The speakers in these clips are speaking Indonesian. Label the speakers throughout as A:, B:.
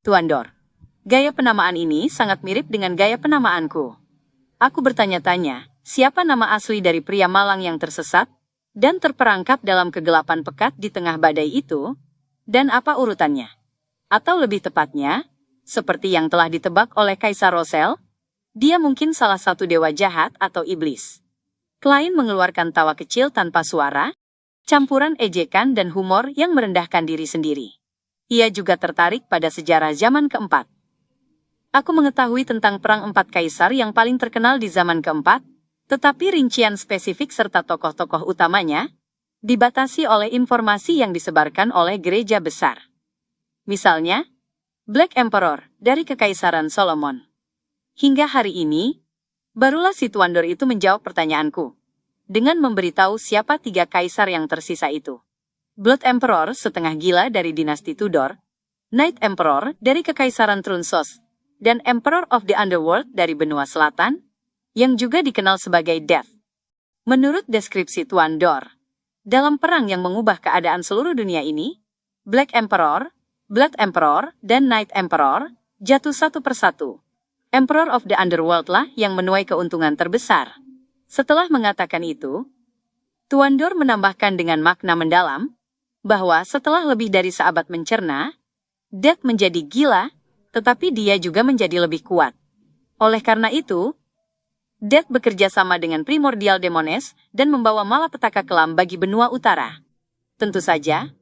A: Tuan Dor. Gaya penamaan ini sangat mirip dengan gaya penamaanku. Aku bertanya-tanya, siapa nama asli dari pria malang yang tersesat dan terperangkap dalam kegelapan pekat di tengah badai itu, dan apa urutannya? Atau lebih tepatnya, seperti yang telah ditebak oleh Kaisar Rosel, dia mungkin salah satu dewa jahat atau iblis. Klein mengeluarkan tawa kecil tanpa suara, campuran ejekan dan humor yang merendahkan diri sendiri. Ia juga tertarik pada sejarah zaman keempat. Aku mengetahui tentang Perang Empat Kaisar yang paling terkenal di zaman keempat, tetapi rincian spesifik serta tokoh-tokoh utamanya dibatasi oleh informasi yang disebarkan oleh gereja besar. Misalnya, Black Emperor dari Kekaisaran Solomon. Hingga hari ini, barulah si Tuan Dor itu menjawab pertanyaanku dengan memberitahu siapa 3 kaisar yang tersisa itu. Blood Emperor setengah gila dari dinasti Tudor, Night Emperor dari Kekaisaran Trunsos, dan Emperor of the Underworld dari benua selatan, yang juga dikenal sebagai Death. Menurut deskripsi Tuan Dor, dalam perang yang mengubah keadaan seluruh dunia ini, Black Emperor, Blood Emperor, dan Night Emperor jatuh satu persatu. Emperor of the Underworld lah yang menuai keuntungan terbesar. Setelah mengatakan itu, Tuan Dor menambahkan dengan makna mendalam, bahwa setelah lebih dari seabad mencerna, Death menjadi gila, tetapi dia juga menjadi lebih kuat. Oleh karena itu, Death bekerja sama dengan Primordial Demones dan membawa malapetaka kelam bagi benua utara. Tentu saja,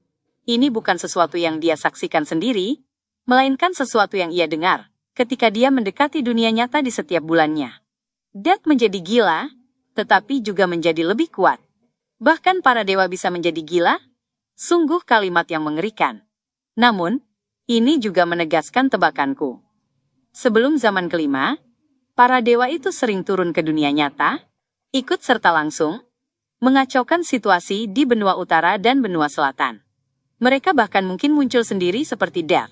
A: ini bukan sesuatu yang dia saksikan sendiri, melainkan sesuatu yang ia dengar ketika dia mendekati dunia nyata di setiap bulannya. Death menjadi gila, tetapi juga menjadi lebih kuat. Bahkan para dewa bisa menjadi gila? Sungguh kalimat yang mengerikan. Namun, ini juga menegaskan tebakanku. Sebelum zaman kelima, para dewa itu sering turun ke dunia nyata, ikut serta langsung, mengacaukan situasi di benua utara dan benua selatan. Mereka bahkan mungkin muncul sendiri seperti Death.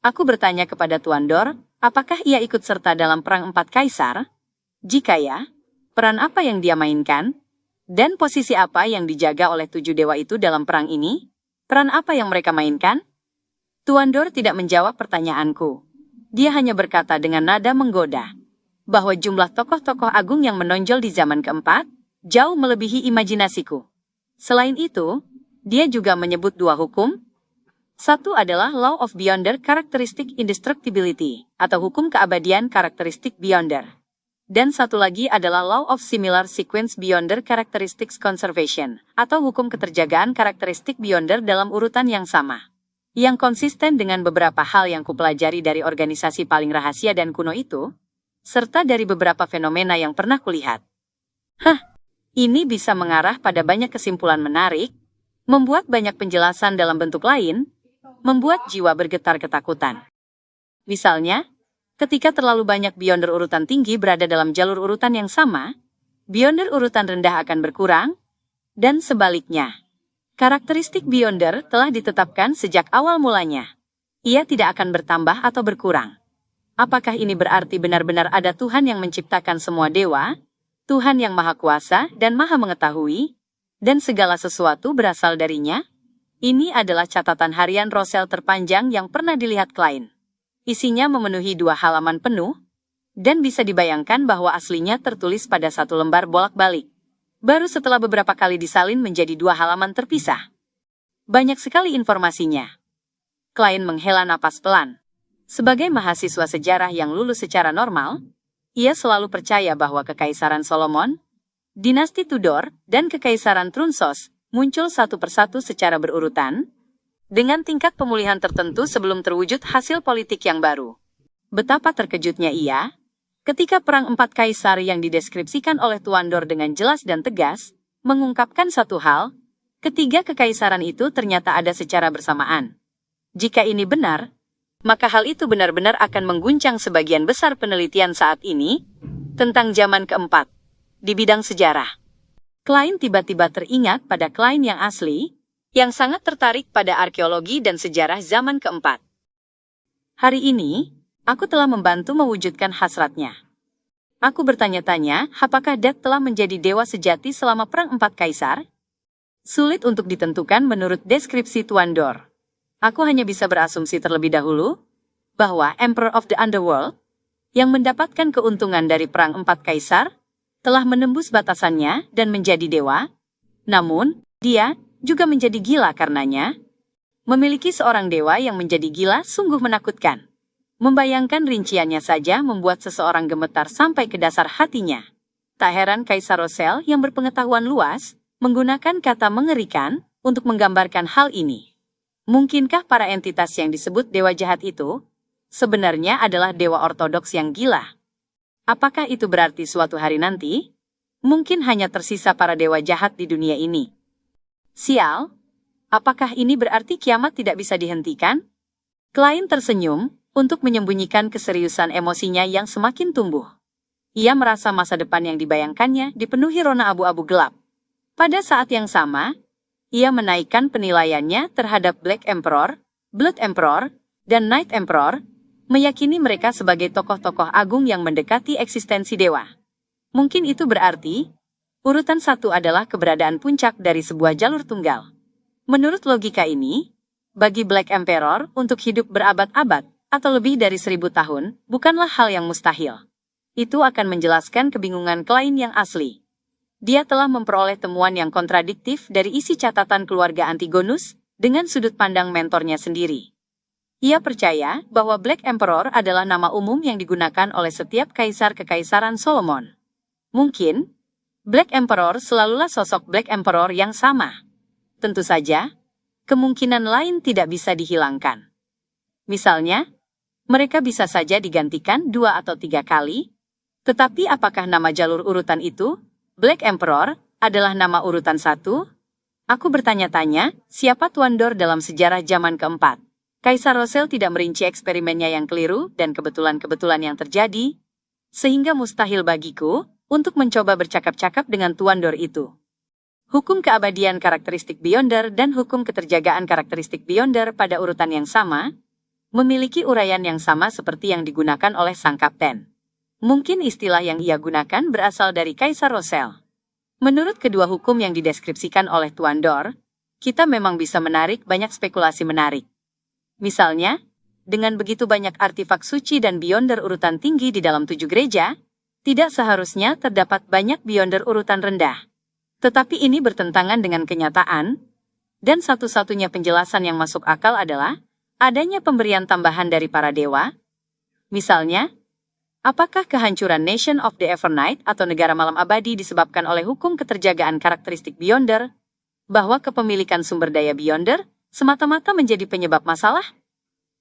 A: Aku bertanya kepada Tuan Dor, apakah ia ikut serta dalam Perang Empat Kaisar? Jika ya, peran apa yang dia mainkan? Dan posisi apa yang dijaga oleh 7 dewa itu dalam perang ini? Peran apa yang mereka mainkan? Tuan Dor tidak menjawab pertanyaanku. Dia hanya berkata dengan nada menggoda, bahwa jumlah tokoh-tokoh agung yang menonjol di zaman keempat, jauh melebihi imajinasiku. Selain itu, dia juga menyebut 2 hukum. Satu adalah Law of Beyonder Characteristic Indestructibility, atau hukum keabadian karakteristik Beyonder. Dan satu lagi adalah Law of Similar Sequence Beyonder Characteristics Conservation, atau hukum keterjagaan karakteristik Beyonder dalam urutan yang sama. Yang konsisten dengan beberapa hal yang kupelajari dari organisasi paling rahasia dan kuno itu, serta dari beberapa fenomena yang pernah kulihat. Ini bisa mengarah pada banyak kesimpulan menarik, membuat banyak penjelasan dalam bentuk lain, membuat jiwa bergetar ketakutan. Misalnya, ketika terlalu banyak Beyonder urutan tinggi berada dalam jalur urutan yang sama, Beyonder urutan rendah akan berkurang, dan sebaliknya. Karakteristik Beyonder telah ditetapkan sejak awal mulanya. Ia tidak akan bertambah atau berkurang. Apakah ini berarti benar-benar ada Tuhan yang menciptakan semua dewa, Tuhan yang Maha Kuasa dan Maha Mengetahui, dan segala sesuatu berasal darinya? Ini adalah catatan harian Rosel terpanjang yang pernah dilihat Klein. Isinya memenuhi 2 halaman penuh, dan bisa dibayangkan bahwa aslinya tertulis pada 1 lembar bolak-balik. Baru setelah beberapa kali disalin menjadi 2 halaman terpisah. Banyak sekali informasinya. Klein menghela napas pelan. Sebagai mahasiswa sejarah yang lulus secara normal, ia selalu percaya bahwa Kekaisaran Solomon, Dinasti Tudor, dan Kekaisaran Trunsos muncul satu persatu secara berurutan, dengan tingkat pemulihan tertentu sebelum terwujud hasil politik yang baru. Betapa terkejutnya ia, ketika Perang Empat Kaisar yang dideskripsikan oleh Tuan Dor dengan jelas dan tegas, mengungkapkan satu hal, ketiga kekaisaran itu ternyata ada secara bersamaan. Jika ini benar, maka hal itu benar-benar akan mengguncang sebagian besar penelitian saat ini, tentang zaman keempat, di bidang sejarah. Klein tiba-tiba teringat pada Klein yang asli, yang sangat tertarik pada arkeologi dan sejarah zaman keempat. Hari ini, aku telah membantu mewujudkan hasratnya. Aku bertanya-tanya, apakah Death telah menjadi dewa sejati selama Perang Empat Kaisar? Sulit untuk ditentukan menurut deskripsi Tuan Dor. Aku hanya bisa berasumsi terlebih dahulu, bahwa Emperor of the Underworld, yang mendapatkan keuntungan dari Perang Empat Kaisar, telah menembus batasannya dan menjadi dewa. Namun, dia juga menjadi gila karenanya. Memiliki seorang dewa yang menjadi gila sungguh menakutkan. Membayangkan rinciannya saja membuat seseorang gemetar sampai ke dasar hatinya. Tak heran Kaisar Rosel yang berpengetahuan luas, menggunakan kata mengerikan untuk menggambarkan hal ini. Mungkinkah para entitas yang disebut dewa jahat itu sebenarnya adalah dewa ortodoks yang gila? Apakah itu berarti suatu hari nanti, mungkin hanya tersisa para dewa jahat di dunia ini? Sial, apakah ini berarti kiamat tidak bisa dihentikan? Klein tersenyum untuk menyembunyikan keseriusan emosinya yang semakin tumbuh. Ia merasa masa depan yang dibayangkannya dipenuhi rona abu-abu gelap. Pada saat yang sama, ia menaikkan penilaiannya terhadap Black Emperor, Blood Emperor, dan Night Emperor, meyakini mereka sebagai tokoh-tokoh agung yang mendekati eksistensi dewa. Mungkin itu berarti, urutan satu adalah keberadaan puncak dari sebuah jalur tunggal. Menurut logika ini, bagi Black Emperor untuk hidup berabad-abad atau lebih dari 1000 tahun bukanlah hal yang mustahil. Itu akan menjelaskan kebingungan Klein yang asli. Dia telah memperoleh temuan yang kontradiktif dari isi catatan keluarga Antigonus dengan sudut pandang mentornya sendiri. Ia percaya bahwa Black Emperor adalah nama umum yang digunakan oleh setiap kaisar kekaisaran Solomon. Mungkin, Black Emperor selalulah sosok Black Emperor yang sama. Tentu saja, kemungkinan lain tidak bisa dihilangkan. Misalnya, mereka bisa saja digantikan 2 atau 3 kali, tetapi apakah nama jalur urutan itu, Black Emperor, adalah nama urutan 1? Aku bertanya-tanya, siapa Tuan Dor dalam sejarah zaman keempat? Kaisar Rosel tidak merinci eksperimennya yang keliru dan kebetulan-kebetulan yang terjadi, sehingga mustahil bagiku untuk mencoba bercakap-cakap dengan Tuan Dor itu. Hukum keabadian karakteristik Beyonder dan hukum keterjagaan karakteristik Beyonder pada urutan yang sama, memiliki uraian yang sama seperti yang digunakan oleh sang kapten. Mungkin istilah yang ia gunakan berasal dari Kaisar Rosel. Menurut kedua hukum yang dideskripsikan oleh Tuan Dor, kita memang bisa menarik banyak spekulasi menarik. Misalnya, dengan begitu banyak artifak suci dan Beyonder urutan tinggi di dalam 7 gereja, tidak seharusnya terdapat banyak Beyonder urutan rendah. Tetapi ini bertentangan dengan kenyataan, dan satu-satunya penjelasan yang masuk akal adalah adanya pemberian tambahan dari para dewa. Misalnya, apakah kehancuran Nation of the Evernight atau negara malam abadi disebabkan oleh hukum keterjagaan karakteristik Beyonder, bahwa kepemilikan sumber daya Beyonder semata-mata menjadi penyebab masalah?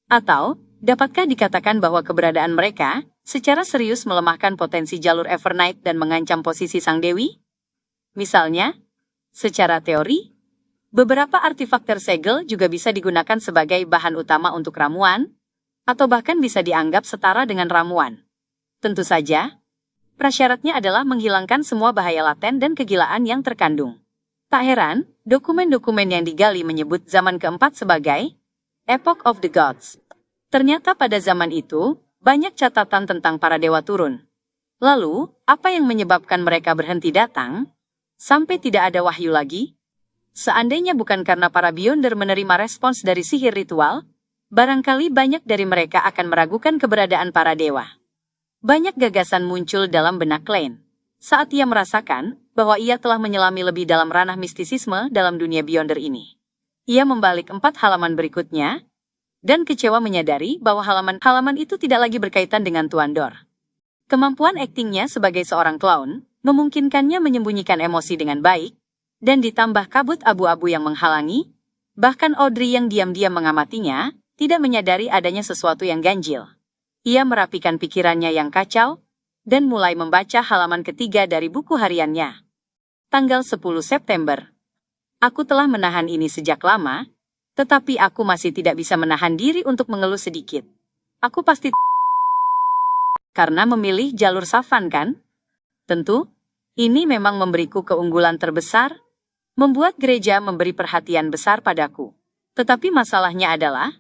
A: Atau, dapatkah dikatakan bahwa keberadaan mereka secara serius melemahkan potensi jalur Evernight dan mengancam posisi sang dewi? Misalnya, secara teori, beberapa artifak tersegel juga bisa digunakan sebagai bahan utama untuk ramuan, atau bahkan bisa dianggap setara dengan ramuan. Tentu saja, prasyaratnya adalah menghilangkan semua bahaya laten dan kegilaan yang terkandung. Tak heran, dokumen-dokumen yang digali menyebut zaman keempat sebagai Epoch of the Gods. Ternyata pada zaman itu, banyak catatan tentang para dewa turun. Lalu, apa yang menyebabkan mereka berhenti datang, sampai tidak ada wahyu lagi? Seandainya bukan karena para Beyonder menerima respons dari sihir ritual, barangkali banyak dari mereka akan meragukan keberadaan para dewa. Banyak gagasan muncul dalam benak Klein saat ia merasakan bahwa ia telah menyelami lebih dalam ranah mistisisme dalam dunia Beyonder ini. Ia membalik 4 halaman berikutnya, dan kecewa menyadari bahwa halaman itu tidak lagi berkaitan dengan Tuan Dor. Kemampuan aktingnya sebagai seorang clown memungkinkannya menyembunyikan emosi dengan baik, dan ditambah kabut abu-abu yang menghalangi, bahkan Audrey yang diam-diam mengamatinya, tidak menyadari adanya sesuatu yang ganjil. Ia merapikan pikirannya yang kacau, dan mulai membaca halaman ketiga dari buku hariannya. Tanggal 10 September. Aku telah menahan ini sejak lama, tetapi aku masih tidak bisa menahan diri untuk mengeluh sedikit. Aku pasti karena memilih jalur Safan kan? Tentu, ini memang memberiku keunggulan terbesar, membuat gereja memberi perhatian besar padaku. Tetapi masalahnya adalah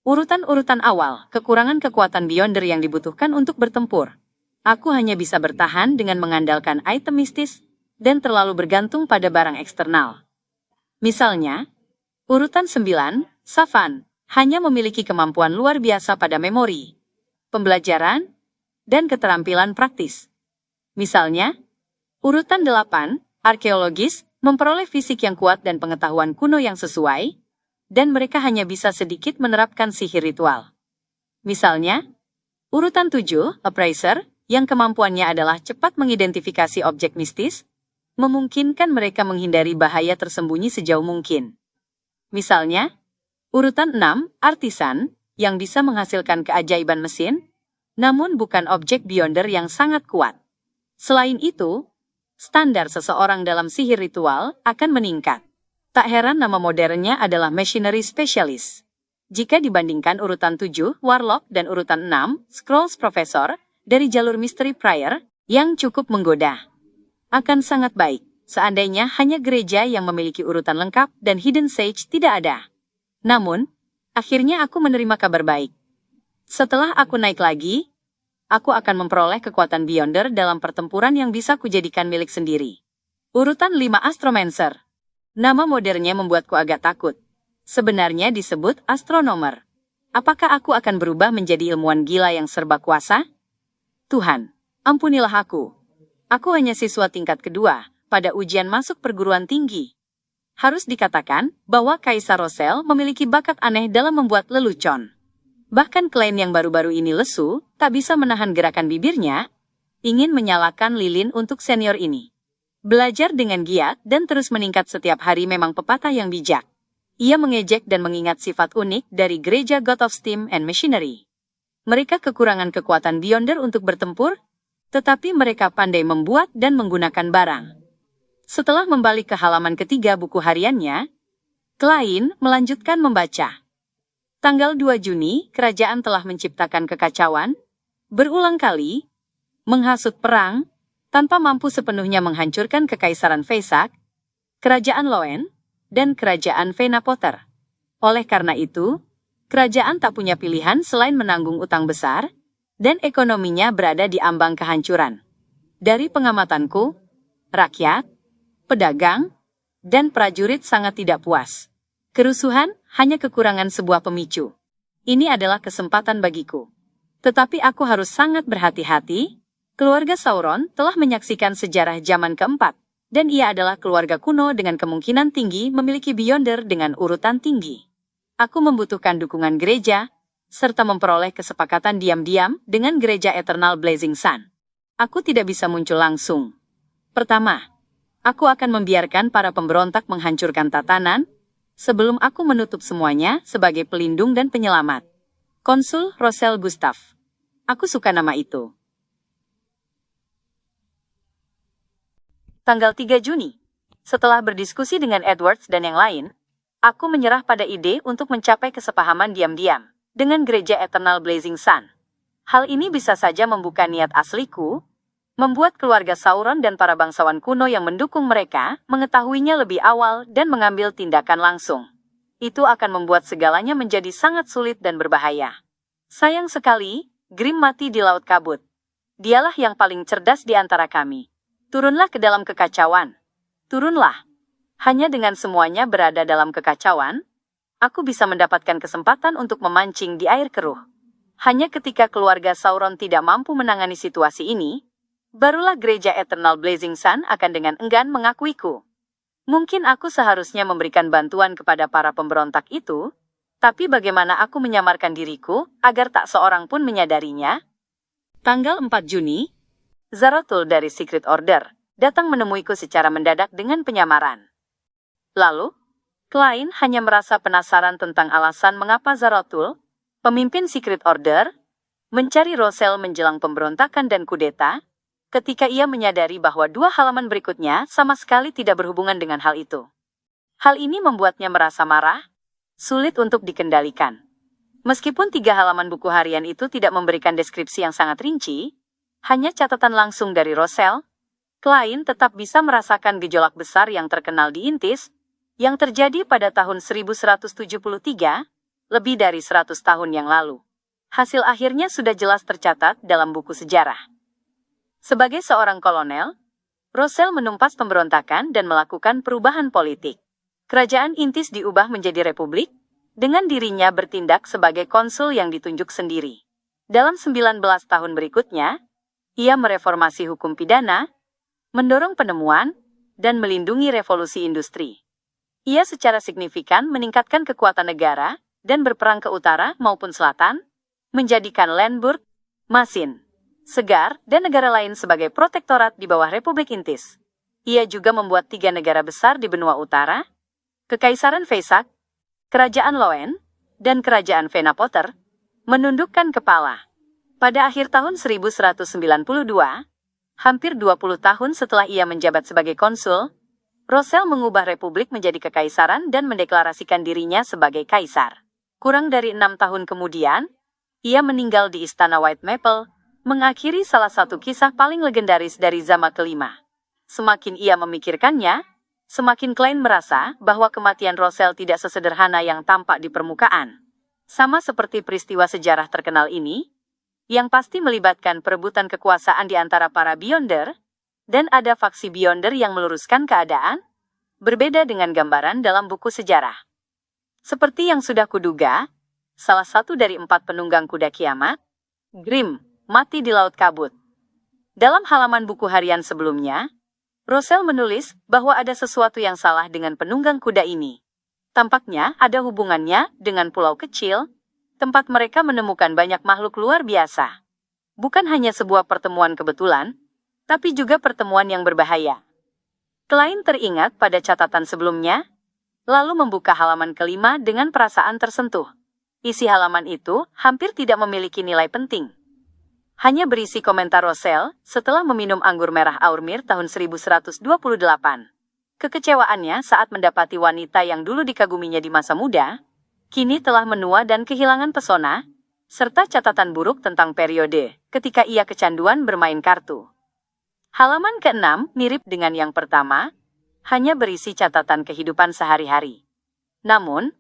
A: urutan-urutan awal, kekurangan kekuatan Beyonder yang dibutuhkan untuk bertempur. Aku hanya bisa bertahan dengan mengandalkan item mistis, dan terlalu bergantung pada barang eksternal. Misalnya, urutan 9, Safan, hanya memiliki kemampuan luar biasa pada memori, pembelajaran, dan keterampilan praktis. Misalnya, urutan 8, arkeologis, memperoleh fisik yang kuat dan pengetahuan kuno yang sesuai, dan mereka hanya bisa sedikit menerapkan sihir ritual. Misalnya, urutan 7, appraiser, yang kemampuannya adalah cepat mengidentifikasi objek mistis, memungkinkan mereka menghindari bahaya tersembunyi sejauh mungkin. Misalnya, urutan 6, artisan, yang bisa menghasilkan keajaiban mesin, namun bukan objek beyonder yang sangat kuat. Selain itu, standar seseorang dalam sihir ritual akan meningkat. Tak heran nama modernnya adalah machinery specialist. Jika dibandingkan urutan 7, warlock, dan urutan 6, scrolls professor, dari jalur mystery prior, yang cukup menggoda. Akan sangat baik, seandainya hanya gereja yang memiliki urutan lengkap dan hidden sage tidak ada. Namun, akhirnya aku menerima kabar baik. Setelah aku naik lagi, aku akan memperoleh kekuatan beyonder dalam pertempuran yang bisa kujadikan milik sendiri. Urutan 5, astromancer. Nama modernnya membuatku agak takut. Sebenarnya disebut astronomer. Apakah aku akan berubah menjadi ilmuwan gila yang serba kuasa? Tuhan, ampunilah aku. Aku hanya siswa tingkat kedua pada ujian masuk perguruan tinggi. Harus dikatakan bahwa Kaisar Rosel memiliki bakat aneh dalam membuat lelucon. Bahkan Klein yang baru-baru ini lesu, tak bisa menahan gerakan bibirnya, ingin menyalakan lilin untuk senior ini. Belajar dengan giat dan terus meningkat setiap hari memang pepatah yang bijak. Ia mengejek dan mengingat sifat unik dari gereja God of Steam and Machinery. Mereka kekurangan kekuatan beyonder untuk bertempur, tetapi mereka pandai membuat dan menggunakan barang. Setelah membalik ke halaman ketiga buku hariannya, Klein melanjutkan membaca. Tanggal 2 Juni, kerajaan telah menciptakan kekacauan, berulang kali, menghasut perang, tanpa mampu sepenuhnya menghancurkan kekaisaran Feysak, kerajaan Loen, dan kerajaan Venapoter. Oleh karena itu, kerajaan tak punya pilihan selain menanggung utang besar, dan ekonominya berada di ambang kehancuran. Dari pengamatanku, rakyat, pedagang, dan prajurit sangat tidak puas. Kerusuhan hanya kekurangan sebuah pemicu. Ini adalah kesempatan bagiku. Tetapi aku harus sangat berhati-hati. Keluarga Sauron telah menyaksikan sejarah zaman keempat, dan ia adalah keluarga kuno dengan kemungkinan tinggi memiliki beyonder dengan urutan tinggi. Aku membutuhkan dukungan gereja, serta memperoleh kesepakatan diam-diam dengan gereja Eternal Blazing Sun. Aku tidak bisa muncul langsung. Pertama, aku akan membiarkan para pemberontak menghancurkan tatanan, sebelum aku menutup semuanya sebagai pelindung dan penyelamat. Konsul Rosel Gustav. Aku suka nama itu. Tanggal 3 Juni. Setelah berdiskusi dengan Edwards dan yang lain, aku menyerah pada ide untuk mencapai kesepahaman diam-diam dengan gereja Eternal Blazing Sun. Hal ini bisa saja membuka niat asliku, membuat keluarga Sauron dan para bangsawan kuno yang mendukung mereka mengetahuinya lebih awal dan mengambil tindakan langsung. Itu akan membuat segalanya menjadi sangat sulit dan berbahaya. Sayang sekali, Grim mati di Laut Kabut. Dialah yang paling cerdas di antara kami. Turunlah ke dalam kekacauan. Turunlah. Hanya dengan semuanya berada dalam kekacauan, aku bisa mendapatkan kesempatan untuk memancing di air keruh. Hanya ketika keluarga Sauron tidak mampu menangani situasi ini, barulah gereja Eternal Blazing Sun akan dengan enggan mengakuiku. Mungkin aku seharusnya memberikan bantuan kepada para pemberontak itu, tapi bagaimana aku menyamarkan diriku agar tak seorang pun menyadarinya? Tanggal 4 Juni, Zarathul dari Secret Order datang menemuiku secara mendadak dengan penyamaran. Lalu, Klein hanya merasa penasaran tentang alasan mengapa Zarathul, pemimpin Secret Order, mencari Rosel menjelang pemberontakan dan kudeta, ketika ia menyadari bahwa 2 halaman berikutnya sama sekali tidak berhubungan dengan hal itu. Hal ini membuatnya merasa marah, sulit untuk dikendalikan. Meskipun 3 halaman buku harian itu tidak memberikan deskripsi yang sangat rinci, hanya catatan langsung dari Rosel, Klein tetap bisa merasakan gejolak besar yang terkenal di Intis, yang terjadi pada tahun 1173, lebih dari 100 tahun yang lalu. Hasil akhirnya sudah jelas tercatat dalam buku sejarah. Sebagai seorang kolonel, Rosel menumpas pemberontakan dan melakukan perubahan politik. Kerajaan Intis diubah menjadi republik, dengan dirinya bertindak sebagai konsul yang ditunjuk sendiri. Dalam 19 tahun berikutnya, ia mereformasi hukum pidana, mendorong penemuan, dan melindungi revolusi industri. Ia secara signifikan meningkatkan kekuatan negara dan berperang ke utara maupun selatan, menjadikan Lemberg, Masin, Segar, dan negara lain sebagai protektorat di bawah Republik Intis. Ia juga membuat 3 negara besar di benua utara, Kekaisaran Vesak, Kerajaan Loen, dan Kerajaan Venapoter, menundukkan kepala. Pada akhir tahun 1192, hampir 20 tahun setelah ia menjabat sebagai konsul, Rosell mengubah republik menjadi kekaisaran dan mendeklarasikan dirinya sebagai kaisar. Kurang dari 6 tahun kemudian, ia meninggal di Istana Whitemaple, mengakhiri salah satu kisah paling legendaris dari Zama kelima. Semakin ia memikirkannya, semakin Klein merasa bahwa kematian Rosell tidak sesederhana yang tampak di permukaan. Sama seperti peristiwa sejarah terkenal ini, yang pasti melibatkan perebutan kekuasaan di antara para Beyonder, dan ada faksi Beyonder yang meluruskan keadaan, berbeda dengan gambaran dalam buku sejarah. Seperti yang sudah kuduga, salah satu dari 4 penunggang kuda kiamat, Grim, mati di Laut Kabut. Dalam halaman buku harian sebelumnya, Rosell menulis bahwa ada sesuatu yang salah dengan penunggang kuda ini. Tampaknya ada hubungannya dengan pulau kecil, tempat mereka menemukan banyak makhluk luar biasa. Bukan hanya sebuah pertemuan kebetulan, tapi juga pertemuan yang berbahaya. Klein teringat pada catatan sebelumnya, lalu membuka halaman kelima dengan perasaan tersentuh. Isi halaman itu hampir tidak memiliki nilai penting. Hanya berisi komentar Rosell setelah meminum anggur merah Aurmir tahun 1128. Kekecewaannya saat mendapati wanita yang dulu dikaguminya di masa muda, kini telah menua dan kehilangan pesona, serta catatan buruk tentang periode ketika ia kecanduan bermain kartu. Halaman ke-6 mirip dengan yang pertama, hanya berisi catatan kehidupan sehari-hari. Namun,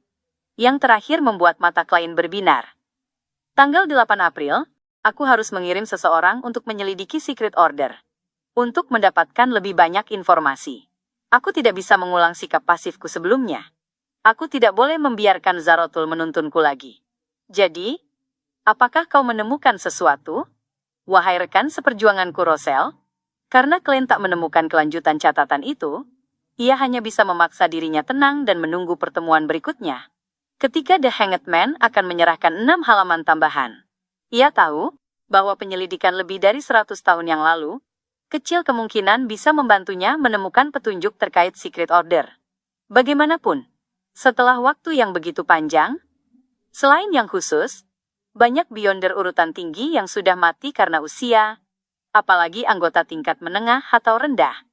A: yang terakhir membuat mata Klein berbinar. Tanggal 8 April, aku harus mengirim seseorang untuk menyelidiki Secret Order. Untuk mendapatkan lebih banyak informasi. Aku tidak bisa mengulang sikap pasifku sebelumnya. Aku tidak boleh membiarkan Zarotul menuntunku lagi. Jadi, apakah kau menemukan sesuatu? Wahai rekan seperjuanganku Rosell, karena Klein tak menemukan kelanjutan catatan itu, ia hanya bisa memaksa dirinya tenang dan menunggu pertemuan berikutnya. Ketika The Hanged Man akan menyerahkan 6 halaman tambahan. Ia tahu bahwa penyelidikan lebih dari 100 tahun yang lalu, kecil kemungkinan bisa membantunya menemukan petunjuk terkait Secret Order. Bagaimanapun, setelah waktu yang begitu panjang, selain yang khusus, banyak Beyonder urutan tinggi yang sudah mati karena usia, apalagi anggota tingkat menengah atau rendah.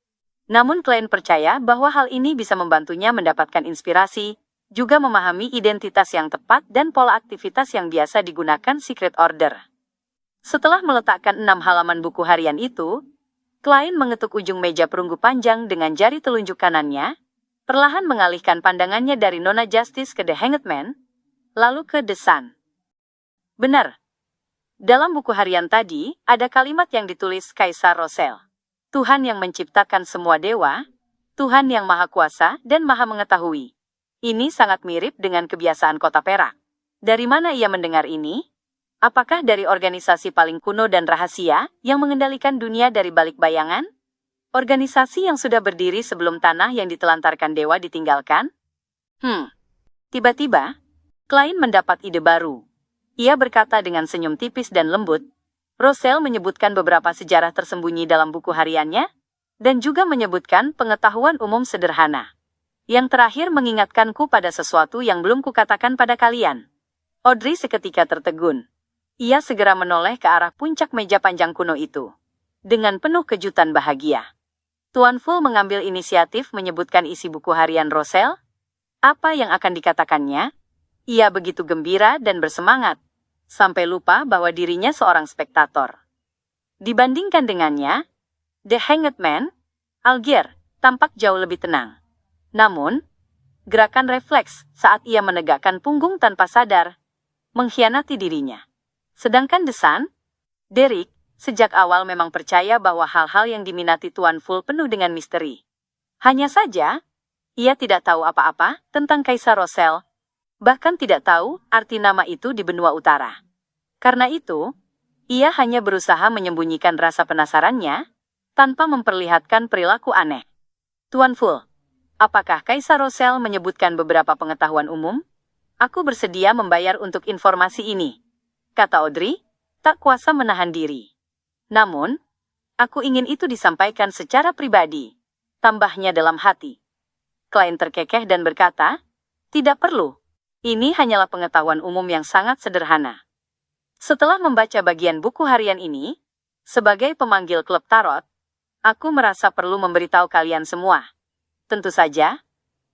A: Namun Klein percaya bahwa hal ini bisa membantunya mendapatkan inspirasi, juga memahami identitas yang tepat dan pola aktivitas yang biasa digunakan Secret Order. Setelah meletakkan 6 halaman buku harian itu, Klein mengetuk ujung meja perunggu panjang dengan jari telunjuk kanannya, perlahan mengalihkan pandangannya dari Nona Justice ke The Hanged Man, lalu ke The Sun. Benar. Dalam buku harian tadi, ada kalimat yang ditulis Kaisar Rosell. Tuhan yang menciptakan semua dewa, Tuhan yang maha kuasa dan maha mengetahui. Ini sangat mirip dengan kebiasaan kota Perak. Dari mana ia mendengar ini? Apakah dari organisasi paling kuno dan rahasia yang mengendalikan dunia dari balik bayangan? Organisasi yang sudah berdiri sebelum tanah yang ditelantarkan dewa ditinggalkan? Tiba-tiba, Klein mendapat ide baru. Ia berkata dengan senyum tipis dan lembut. Rosell menyebutkan beberapa sejarah tersembunyi dalam buku hariannya, dan juga menyebutkan pengetahuan umum sederhana. Yang terakhir mengingatkanku pada sesuatu yang belum kukatakan pada kalian. Audrey seketika tertegun. Ia segera menoleh ke arah puncak meja panjang kuno itu. Dengan penuh kejutan bahagia. Tuan Full mengambil inisiatif menyebutkan isi buku harian Rosell. Apa yang akan dikatakannya? Ia begitu gembira dan bersemangat, sampai lupa bahwa dirinya seorang spektator. Dibandingkan dengannya, The Hanged Man, Algier, tampak jauh lebih tenang. Namun, gerakan refleks saat ia menegakkan punggung tanpa sadar, mengkhianati dirinya. Sedangkan The Sun, Derek, sejak awal memang percaya bahwa hal-hal yang diminati Tuan Full penuh dengan misteri. Hanya saja, ia tidak tahu apa-apa tentang Kaisar Rosell, bahkan tidak tahu arti nama itu di benua utara. Karena itu, ia hanya berusaha menyembunyikan rasa penasarannya, tanpa memperlihatkan perilaku aneh. Tuan Fu, apakah Kaisar Rosel menyebutkan beberapa pengetahuan umum? Aku bersedia membayar untuk informasi ini, kata Audrey, tak kuasa menahan diri. Namun, aku ingin itu disampaikan secara pribadi, tambahnya dalam hati. Klien terkekeh dan berkata, tidak perlu. Ini hanyalah pengetahuan umum yang sangat sederhana. Setelah membaca bagian buku harian ini, sebagai pemanggil klub tarot, aku merasa perlu memberitahu kalian semua. Tentu saja,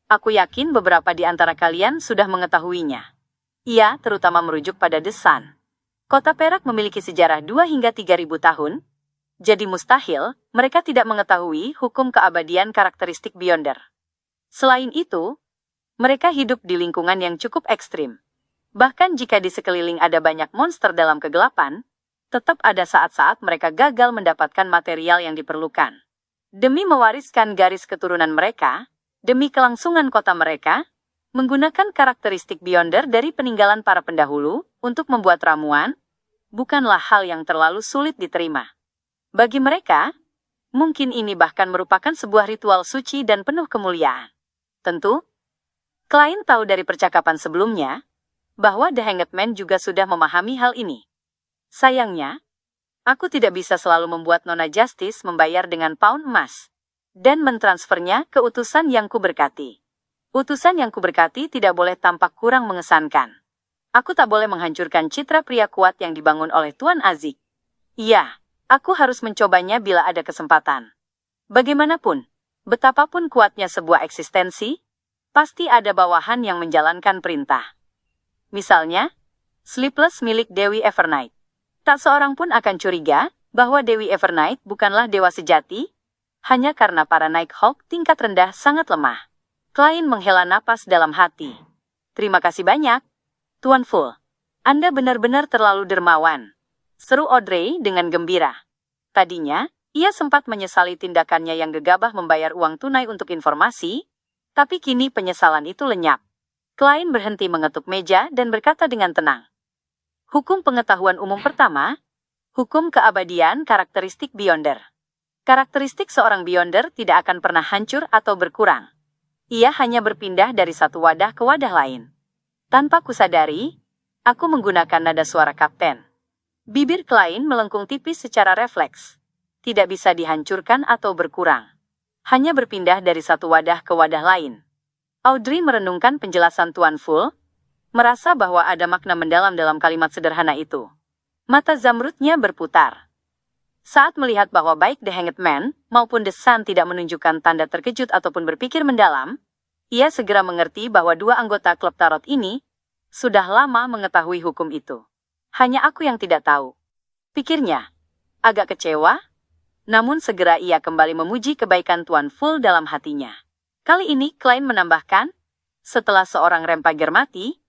A: aku yakin beberapa di antara kalian sudah mengetahuinya. Ia terutama merujuk pada The Sun. Kota Perak memiliki sejarah 2 hingga 3.000 tahun, jadi mustahil mereka tidak mengetahui hukum keabadian karakteristik Beyonder. Selain itu, mereka hidup di lingkungan yang cukup ekstrim. Bahkan jika di sekeliling ada banyak monster dalam kegelapan, tetap ada saat-saat mereka gagal mendapatkan material yang diperlukan. Demi mewariskan garis keturunan mereka, demi kelangsungan kota mereka, menggunakan karakteristik Beyonder dari peninggalan para pendahulu untuk membuat ramuan, bukanlah hal yang terlalu sulit diterima. Bagi mereka, mungkin ini bahkan merupakan sebuah ritual suci dan penuh kemuliaan. Tentu, klien tahu dari percakapan sebelumnya, bahwa The Hanged Man juga sudah memahami hal ini. Sayangnya, aku tidak bisa selalu membuat Nona Justice membayar dengan pound emas, dan mentransfernya ke utusan yang kuberkati. Utusan yang kuberkati tidak boleh tampak kurang mengesankan. Aku tak boleh menghancurkan citra pria kuat yang dibangun oleh Tuan Azik. Iya, aku harus mencobanya bila ada kesempatan. Bagaimanapun, betapapun kuatnya sebuah eksistensi, pasti ada bawahan yang menjalankan perintah. Misalnya, Sleepless milik Dewi Evernight. Tak seorang pun akan curiga bahwa Dewi Evernight bukanlah dewa sejati, hanya karena para Nighthawk tingkat rendah sangat lemah. Klien menghela napas dalam hati. Terima kasih banyak, Tuan Fu. Anda benar-benar terlalu dermawan, seru Audrey dengan gembira. Tadinya, ia sempat menyesali tindakannya yang gegabah membayar uang tunai untuk informasi, tapi kini penyesalan itu lenyap. Klien berhenti mengetuk meja dan berkata dengan tenang. Hukum pengetahuan umum pertama, hukum keabadian karakteristik Beyonder. Karakteristik seorang Beyonder tidak akan pernah hancur atau berkurang. Ia hanya berpindah dari satu wadah ke wadah lain. Tanpa kusadari, aku menggunakan nada suara kapten. Bibir klien melengkung tipis secara refleks. Tidak bisa dihancurkan atau berkurang. Hanya berpindah dari satu wadah ke wadah lain. Audrey merenungkan penjelasan Tuan Fu, merasa bahwa ada makna mendalam dalam kalimat sederhana itu. Mata zamrudnya berputar. Saat melihat bahwa baik The Hanged Man maupun The Sun tidak menunjukkan tanda terkejut ataupun berpikir mendalam, ia segera mengerti bahwa dua anggota klub tarot ini sudah lama mengetahui hukum itu. Hanya aku yang tidak tahu. Pikirnya, agak kecewa, namun segera ia kembali memuji kebaikan Tuan Fu dalam hatinya. Kali ini klien menambahkan, setelah seorang rempager mati,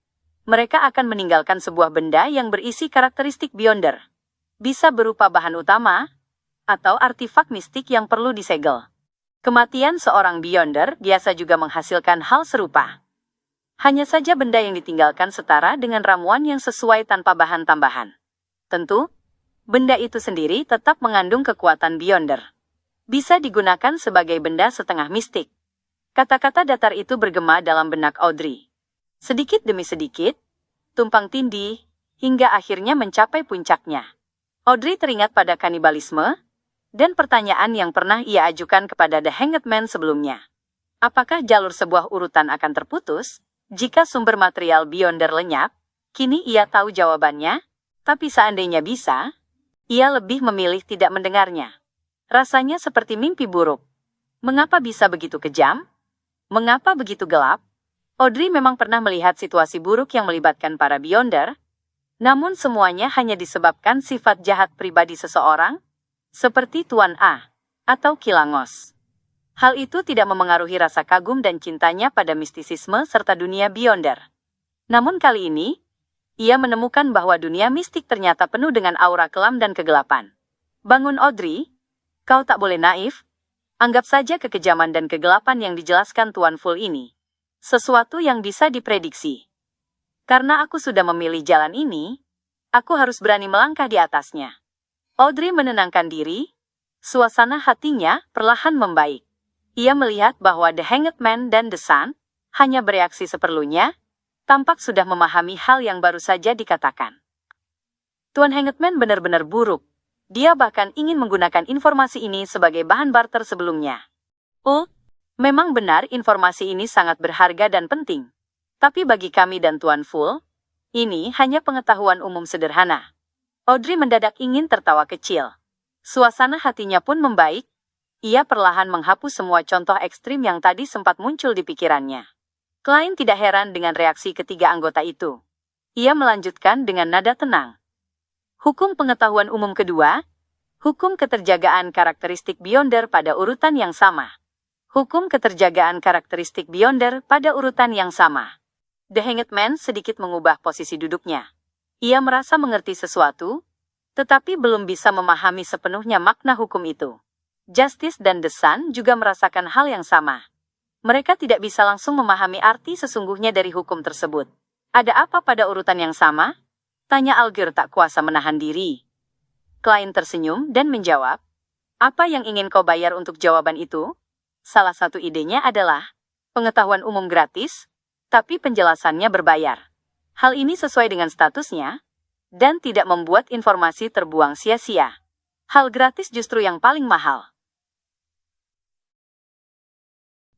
A: mereka akan meninggalkan sebuah benda yang berisi karakteristik Beyonder. Bisa berupa bahan utama, atau artifak mistik yang perlu disegel. Kematian seorang Beyonder biasa juga menghasilkan hal serupa. Hanya saja benda yang ditinggalkan setara dengan ramuan yang sesuai tanpa bahan tambahan. Tentu, benda itu sendiri tetap mengandung kekuatan Beyonder. Bisa digunakan sebagai benda setengah mistik. Kata-kata datar itu bergema dalam benak Audrey. Sedikit demi sedikit, tumpang tindih, hingga akhirnya mencapai puncaknya. Audrey teringat pada kanibalisme, dan pertanyaan yang pernah ia ajukan kepada The Hanged Man sebelumnya. Apakah jalur sebuah urutan akan terputus, jika sumber material Beyonder lenyap? Kini ia tahu jawabannya, tapi seandainya bisa, ia lebih memilih tidak mendengarnya. Rasanya seperti mimpi buruk. Mengapa bisa begitu kejam? Mengapa begitu gelap? Audrey memang pernah melihat situasi buruk yang melibatkan para Beyonder, namun semuanya hanya disebabkan sifat jahat pribadi seseorang, seperti Tuan A, atau Kilangos. Hal itu tidak memengaruhi rasa kagum dan cintanya pada mistisisme serta dunia Beyonder. Namun kali ini, ia menemukan bahwa dunia mistik ternyata penuh dengan aura kelam dan kegelapan. Bangun Audrey, kau tak boleh naif. Anggap saja kekejaman dan kegelapan yang dijelaskan Tuan Fu ini sesuatu yang bisa diprediksi. Karena aku sudah memilih jalan ini, aku harus berani melangkah di atasnya. Audrey menenangkan diri, suasana hatinya perlahan membaik. Ia melihat bahwa The Hanged Man dan The Sun hanya bereaksi seperlunya, tampak sudah memahami hal yang baru saja dikatakan. Tuan Hanged Man benar-benar buruk. Dia bahkan ingin menggunakan informasi ini sebagai bahan barter sebelumnya. Oh, memang benar informasi ini sangat berharga dan penting. Tapi bagi kami dan Tuan Full, ini hanya pengetahuan umum sederhana. Audrey mendadak ingin tertawa kecil. Suasana hatinya pun membaik. Ia perlahan menghapus semua contoh ekstrim yang tadi sempat muncul di pikirannya. Klein tidak heran dengan reaksi ketiga anggota itu. Ia melanjutkan dengan nada tenang. Hukum pengetahuan umum kedua, hukum keterjagaan karakteristik Beyonder pada urutan yang sama. Hukum keterjagaan karakteristik Beyonder pada urutan yang sama. The Hanged Man sedikit mengubah posisi duduknya. Ia merasa mengerti sesuatu, tetapi belum bisa memahami sepenuhnya makna hukum itu. Justice dan The Sun juga merasakan hal yang sama. Mereka tidak bisa langsung memahami arti sesungguhnya dari hukum tersebut. Ada apa pada urutan yang sama? Tanya Algier tak kuasa menahan diri. Klein tersenyum dan menjawab, apa yang ingin kau bayar untuk jawaban itu? Salah satu idenya adalah pengetahuan umum gratis, tapi penjelasannya berbayar. Hal ini sesuai dengan statusnya, dan tidak membuat informasi terbuang sia-sia. Hal gratis justru yang paling mahal.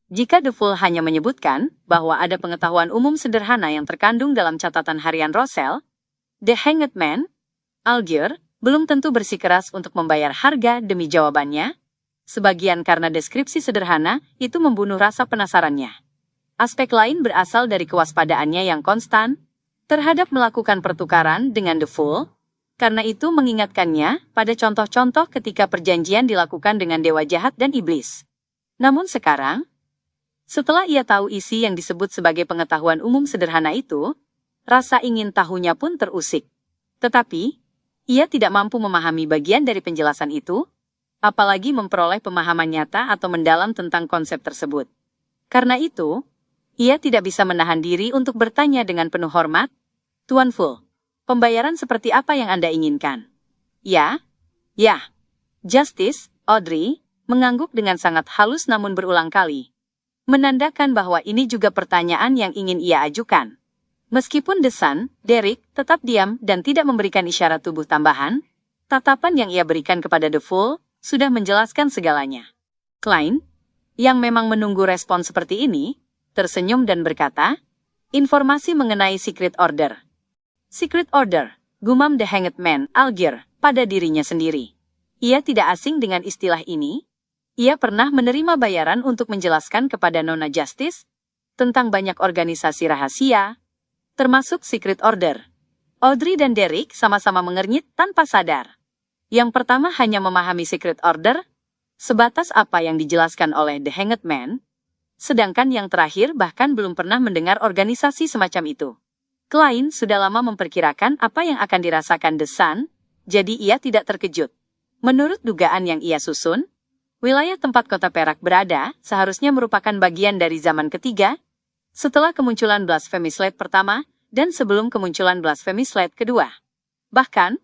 A: Jika The Fool hanya menyebutkan bahwa ada pengetahuan umum sederhana yang terkandung dalam catatan harian Rosel, The Hanged Man, Algier, belum tentu bersikeras untuk membayar harga demi jawabannya, sebagian karena deskripsi sederhana itu membunuh rasa penasarannya. Aspek lain berasal dari kewaspadaannya yang konstan terhadap melakukan pertukaran dengan The Fool, karena itu mengingatkannya pada contoh-contoh ketika perjanjian dilakukan dengan dewa jahat dan iblis. Namun sekarang, setelah ia tahu isi yang disebut sebagai pengetahuan umum sederhana itu, rasa ingin tahunya pun terusik. Tetapi, ia tidak mampu memahami bagian dari penjelasan itu, apalagi memperoleh pemahaman nyata atau mendalam tentang konsep tersebut. Karena itu, ia tidak bisa menahan diri untuk bertanya dengan penuh hormat, Tuan Full, pembayaran seperti apa yang Anda inginkan? Ya. Justice, Audrey, mengangguk dengan sangat halus namun berulang kali. Menandakan bahwa ini juga pertanyaan yang ingin ia ajukan. Meskipun The Sun, Derek, tetap diam dan tidak memberikan isyarat tubuh tambahan, tatapan yang ia berikan kepada The Fool sudah menjelaskan segalanya. Klein, yang memang menunggu respon seperti ini, tersenyum dan berkata, informasi mengenai Secret Order. Secret Order, gumam The Hanged Man, Algier, pada dirinya sendiri. Ia tidak asing dengan istilah ini. Ia pernah menerima bayaran untuk menjelaskan kepada Nona Justice tentang banyak organisasi rahasia, termasuk Secret Order. Audrey dan Derek sama-sama mengernyit tanpa sadar. Yang pertama hanya memahami Secret Order, sebatas apa yang dijelaskan oleh The Hanged Man, sedangkan yang terakhir bahkan belum pernah mendengar organisasi semacam itu. Klein sudah lama memperkirakan apa yang akan dirasakan The Sun, jadi ia tidak terkejut. Menurut dugaan yang ia susun, wilayah tempat kota Perak berada seharusnya merupakan bagian dari zaman ketiga, setelah kemunculan Blasphemy Slate pertama dan sebelum kemunculan Blasphemy Slate kedua. Bahkan,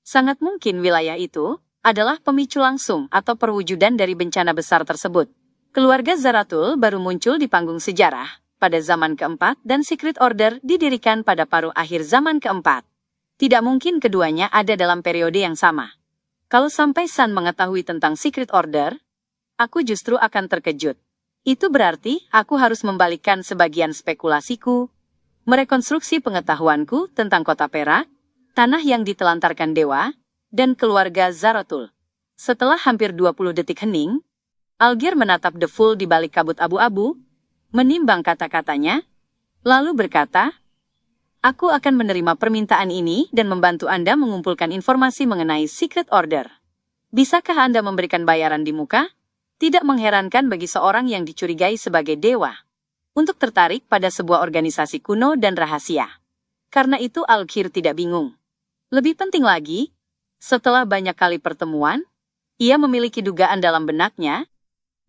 A: sangat mungkin wilayah itu adalah pemicu langsung atau perwujudan dari bencana besar tersebut. Keluarga Zarathul baru muncul di panggung sejarah pada zaman keempat dan Secret Order didirikan pada paruh akhir zaman keempat. Tidak mungkin keduanya ada dalam periode yang sama. Kalau sampai Sun mengetahui tentang Secret Order, aku justru akan terkejut. Itu berarti aku harus membalikkan sebagian spekulasiku, merekonstruksi pengetahuanku tentang kota Perak, tanah yang ditelantarkan dewa, dan keluarga Zarathul. Setelah hampir 20 detik hening, Algier menatap The Fool di balik kabut abu-abu, menimbang kata-katanya, lalu berkata, aku akan menerima permintaan ini dan membantu Anda mengumpulkan informasi mengenai Secret Order. Bisakah Anda memberikan bayaran di muka? Tidak mengherankan bagi seorang yang dicurigai sebagai dewa untuk tertarik pada sebuah organisasi kuno dan rahasia. Karena itu Algier tidak bingung. Lebih penting lagi, setelah banyak kali pertemuan, ia memiliki dugaan dalam benaknya,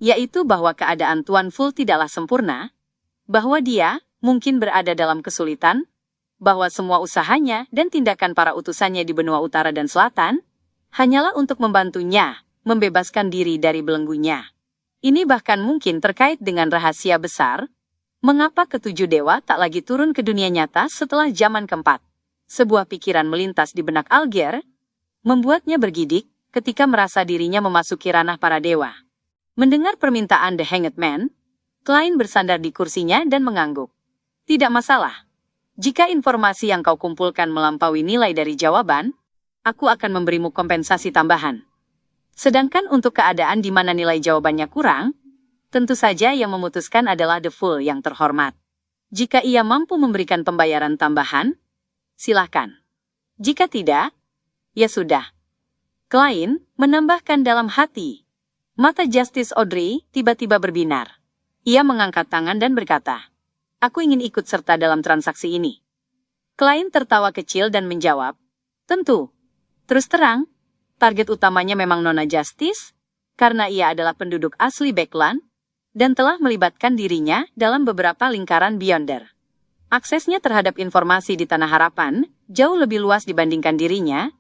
A: yaitu bahwa keadaan Tuan Full tidaklah sempurna, bahwa dia mungkin berada dalam kesulitan, bahwa semua usahanya dan tindakan para utusannya di benua utara dan selatan hanyalah untuk membantunya membebaskan diri dari belenggunya. Ini bahkan mungkin terkait dengan rahasia besar, mengapa ketujuh dewa tak lagi turun ke dunia nyata setelah zaman keempat. Sebuah pikiran melintas di benak Algier, membuatnya bergidik ketika merasa dirinya memasuki ranah para dewa. Mendengar permintaan The Hanged Man, Klein bersandar di kursinya dan mengangguk. Tidak masalah. Jika informasi yang kau kumpulkan melampaui nilai dari jawaban, aku akan memberimu kompensasi tambahan. Sedangkan untuk keadaan di mana nilai jawabannya kurang, tentu saja yang memutuskan adalah The Fool yang terhormat. Jika ia mampu memberikan pembayaran tambahan, silahkan. Jika tidak, ya sudah. Klein menambahkan dalam hati. Mata Justice Audrey tiba-tiba berbinar. Ia mengangkat tangan dan berkata, "Aku ingin ikut serta dalam transaksi ini." Klein tertawa kecil dan menjawab, "Tentu. Terus terang, target utamanya memang Nona Justice, karena ia adalah penduduk asli Backland, dan telah melibatkan dirinya dalam beberapa lingkaran Beyonder. Aksesnya terhadap informasi di Tanah Harapan jauh lebih luas dibandingkan dirinya,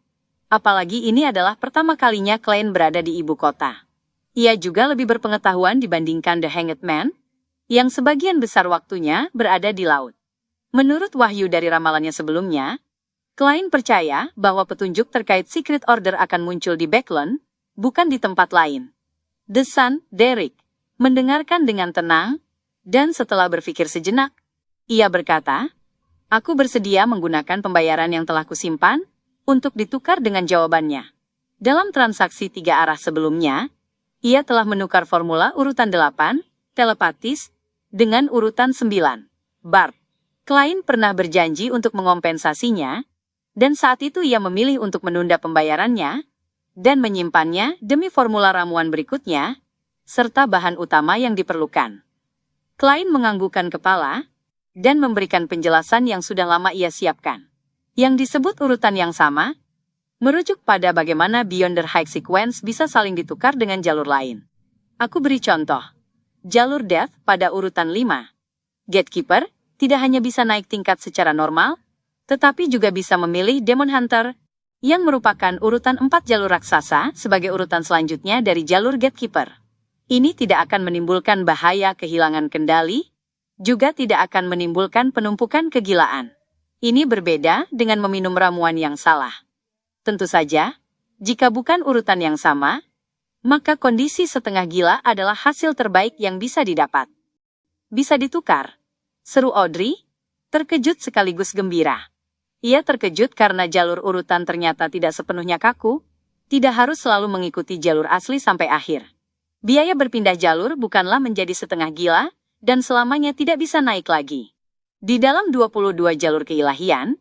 A: apalagi ini adalah pertama kalinya Klein berada di ibu kota. Ia juga lebih berpengetahuan dibandingkan The Hanged Man, yang sebagian besar waktunya berada di laut. Menurut wahyu dari ramalannya sebelumnya, Klein percaya bahwa petunjuk terkait Secret Order akan muncul di Backland, bukan di tempat lain. The Sun, Derek, mendengarkan dengan tenang, dan setelah berpikir sejenak, ia berkata, "Aku bersedia menggunakan pembayaran yang telah kusimpan untuk ditukar dengan jawabannya." Dalam transaksi 3 arah sebelumnya, ia telah menukar formula urutan 8, telepatis, dengan urutan 9, Bart. Klein pernah berjanji untuk mengompensasinya, dan saat itu ia memilih untuk menunda pembayarannya, dan menyimpannya demi formula ramuan berikutnya, serta bahan utama yang diperlukan. Klein menganggukkan kepala, dan memberikan penjelasan yang sudah lama ia siapkan. Yang disebut urutan yang sama, merujuk pada bagaimana Beyonder High Sequence bisa saling ditukar dengan jalur lain. Aku beri contoh. Jalur Death pada urutan 5. Gatekeeper tidak hanya bisa naik tingkat secara normal, tetapi juga bisa memilih Demon Hunter, yang merupakan urutan 4 jalur raksasa sebagai urutan selanjutnya dari jalur Gatekeeper. Ini tidak akan menimbulkan bahaya kehilangan kendali, juga tidak akan menimbulkan penumpukan kegilaan. Ini berbeda dengan meminum ramuan yang salah. Tentu saja, jika bukan urutan yang sama, maka kondisi setengah gila adalah hasil terbaik yang bisa didapat. Bisa ditukar, seru Audrey, terkejut sekaligus gembira. Ia terkejut karena jalur urutan ternyata tidak sepenuhnya kaku, tidak harus selalu mengikuti jalur asli sampai akhir. Biaya berpindah jalur bukanlah menjadi setengah gila, dan selamanya tidak bisa naik lagi. Di dalam 22 jalur keilahian,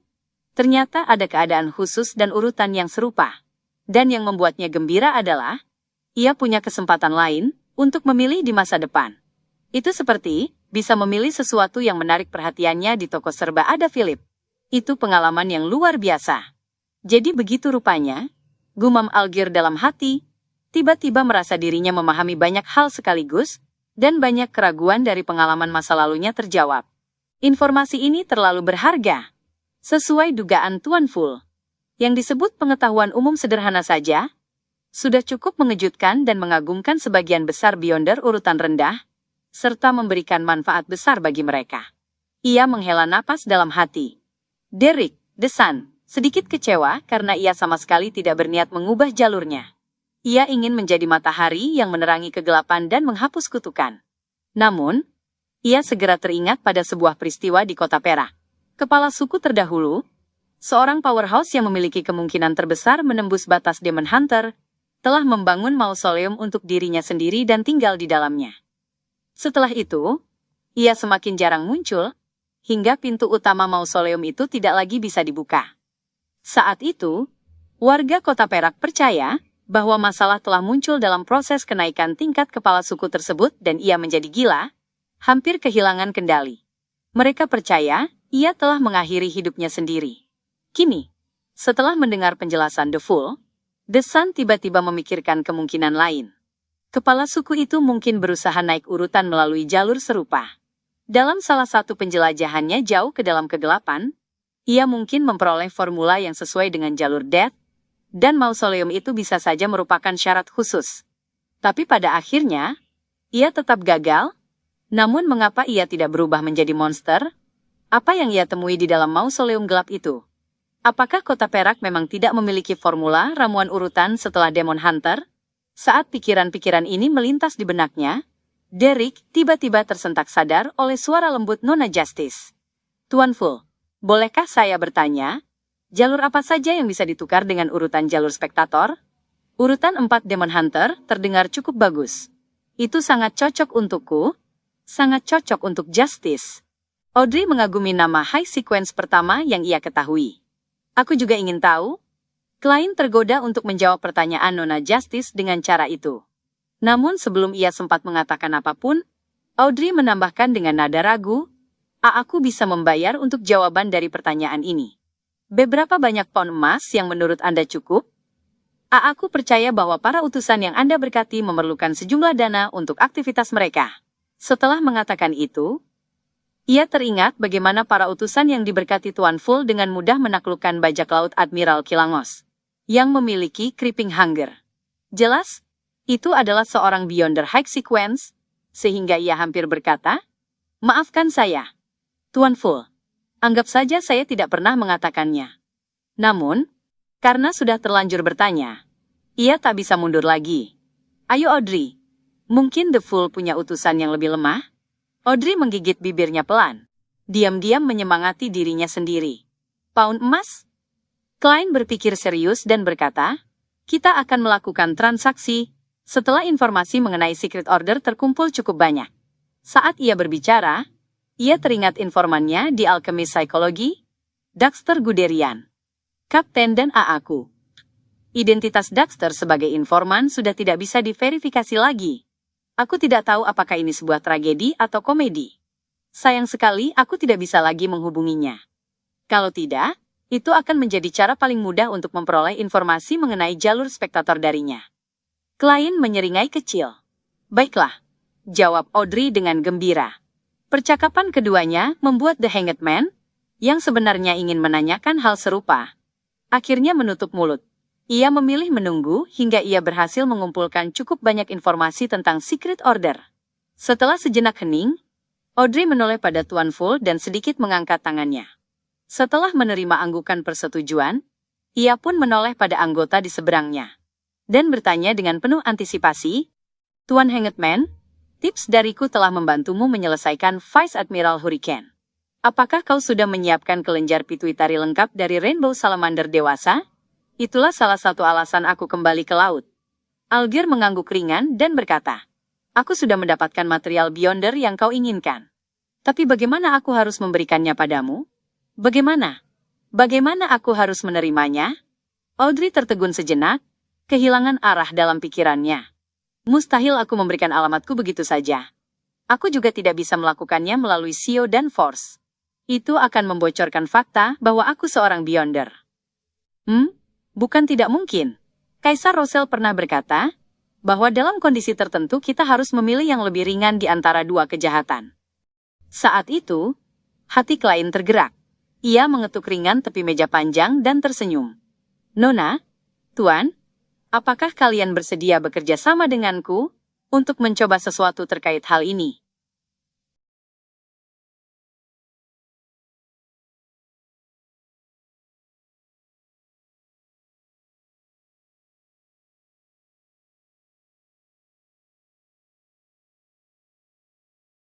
A: ternyata ada keadaan khusus dan urutan yang serupa. Dan yang membuatnya gembira adalah, ia punya kesempatan lain untuk memilih di masa depan. Itu seperti, bisa memilih sesuatu yang menarik perhatiannya di toko serba ada Philip. Itu pengalaman yang luar biasa. Jadi begitu rupanya, gumam Algier dalam hati, tiba-tiba merasa dirinya memahami banyak hal sekaligus, dan banyak keraguan dari pengalaman masa lalunya terjawab. Informasi ini terlalu berharga. Sesuai dugaan Tuan Fool, yang disebut pengetahuan umum sederhana saja, sudah cukup mengejutkan dan mengagumkan sebagian besar Beyonder urutan rendah, serta memberikan manfaat besar bagi mereka. Ia menghela napas dalam hati. Derek, The Sun, sedikit kecewa karena ia sama sekali tidak berniat mengubah jalurnya. Ia ingin menjadi matahari yang menerangi kegelapan dan menghapus kutukan. Namun, ia segera teringat pada sebuah peristiwa di kota Perak. Kepala suku terdahulu, seorang powerhouse yang memiliki kemungkinan terbesar menembus batas Demon Hunter, telah membangun mausoleum untuk dirinya sendiri dan tinggal di dalamnya. Setelah itu, ia semakin jarang muncul, hingga pintu utama mausoleum itu tidak lagi bisa dibuka. Saat itu, warga kota Perak percaya bahwa masalah telah muncul dalam proses kenaikan tingkat kepala suku tersebut dan ia menjadi gila, hampir kehilangan kendali. Mereka percaya, ia telah mengakhiri hidupnya sendiri. Kini, setelah mendengar penjelasan The Fool, The Sun tiba-tiba memikirkan kemungkinan lain. Kepala suku itu mungkin berusaha naik urutan melalui jalur serupa. Dalam salah satu penjelajahannya jauh ke dalam kegelapan, ia mungkin memperoleh formula yang sesuai dengan jalur Death, dan mausoleum itu bisa saja merupakan syarat khusus. Tapi pada akhirnya, ia tetap gagal. Namun mengapa ia tidak berubah menjadi monster? Apa yang ia temui di dalam mausoleum gelap itu? Apakah kota perak memang tidak memiliki formula ramuan urutan setelah Demon Hunter? Saat pikiran-pikiran ini melintas di benaknya, Derek tiba-tiba tersentak sadar oleh suara lembut Nona Justice. Tuan Full, bolehkah saya bertanya? Jalur apa saja yang bisa ditukar dengan urutan jalur spektator? Urutan 4 Demon Hunter terdengar cukup bagus. Itu sangat cocok untukku. Sangat cocok untuk Justice. Audrey mengagumi nama high sequence pertama yang ia ketahui. Aku juga ingin tahu. Klein tergoda untuk menjawab pertanyaan Nona Justice dengan cara itu. Namun sebelum ia sempat mengatakan apapun, Audrey menambahkan dengan nada ragu, aku bisa membayar untuk jawaban dari pertanyaan ini. Beberapa banyak pound emas yang menurut Anda cukup? Aku percaya bahwa para utusan yang Anda berkati memerlukan sejumlah dana untuk aktivitas mereka. Setelah mengatakan itu, ia teringat bagaimana para utusan yang diberkati Tuan Full dengan mudah menaklukkan bajak laut Admiral Kilangos, yang memiliki creeping hunger. Jelas, itu adalah seorang Beyonder High Sequence, sehingga ia hampir berkata, maafkan saya, Tuan Full. Anggap saja saya tidak pernah mengatakannya. Namun, karena sudah terlanjur bertanya, ia tak bisa mundur lagi. Ayo Audrey, mungkin The Fool punya utusan yang lebih lemah? Audrey menggigit bibirnya pelan. Diam-diam menyemangati dirinya sendiri. Pound emas? Klein berpikir serius dan berkata, kita akan melakukan transaksi setelah informasi mengenai Secret Order terkumpul cukup banyak. Saat ia berbicara, ia teringat informannya di Alchemist Psikologi, Daxter Guderian. Kapten dan aku. Identitas Daxter sebagai informan sudah tidak bisa diverifikasi lagi. Aku tidak tahu apakah ini sebuah tragedi atau komedi. Sayang sekali aku tidak bisa lagi menghubunginya. Kalau tidak, itu akan menjadi cara paling mudah untuk memperoleh informasi mengenai jalur spektator darinya. Klein menyeringai kecil. Baiklah, jawab Audrey dengan gembira. Percakapan keduanya membuat The Hanged Man, yang sebenarnya ingin menanyakan hal serupa, akhirnya menutup mulut. Ia memilih menunggu hingga ia berhasil mengumpulkan cukup banyak informasi tentang Secret Order. Setelah sejenak hening, Audrey menoleh pada Tuan Full dan sedikit mengangkat tangannya. Setelah menerima anggukan persetujuan, ia pun menoleh pada anggota di seberangnya dan bertanya dengan penuh antisipasi, Tuan Hanged Man, tips dariku telah membantumu menyelesaikan Vice Admiral Hurricane. Apakah kau sudah menyiapkan kelenjar pituitari lengkap dari Rainbow Salamander dewasa? Itulah salah satu alasan aku kembali ke laut. Alger mengangguk ringan dan berkata, aku sudah mendapatkan material Beyonder yang kau inginkan. Tapi bagaimana aku harus memberikannya padamu? Bagaimana? Bagaimana aku harus menerimanya? Audrey tertegun sejenak, kehilangan arah dalam pikirannya. Mustahil aku memberikan alamatku begitu saja. Aku juga tidak bisa melakukannya melalui Sio dan Force. Itu akan membocorkan fakta bahwa aku seorang Beyonder. Bukan tidak mungkin. Kaisar Rosel pernah berkata, bahwa dalam kondisi tertentu kita harus memilih yang lebih ringan di antara dua kejahatan. Saat itu, hati Klein tergerak. Ia mengetuk ringan tepi meja panjang dan tersenyum. Nona, Tuan, apakah kalian bersedia bekerja sama denganku untuk mencoba sesuatu terkait hal ini?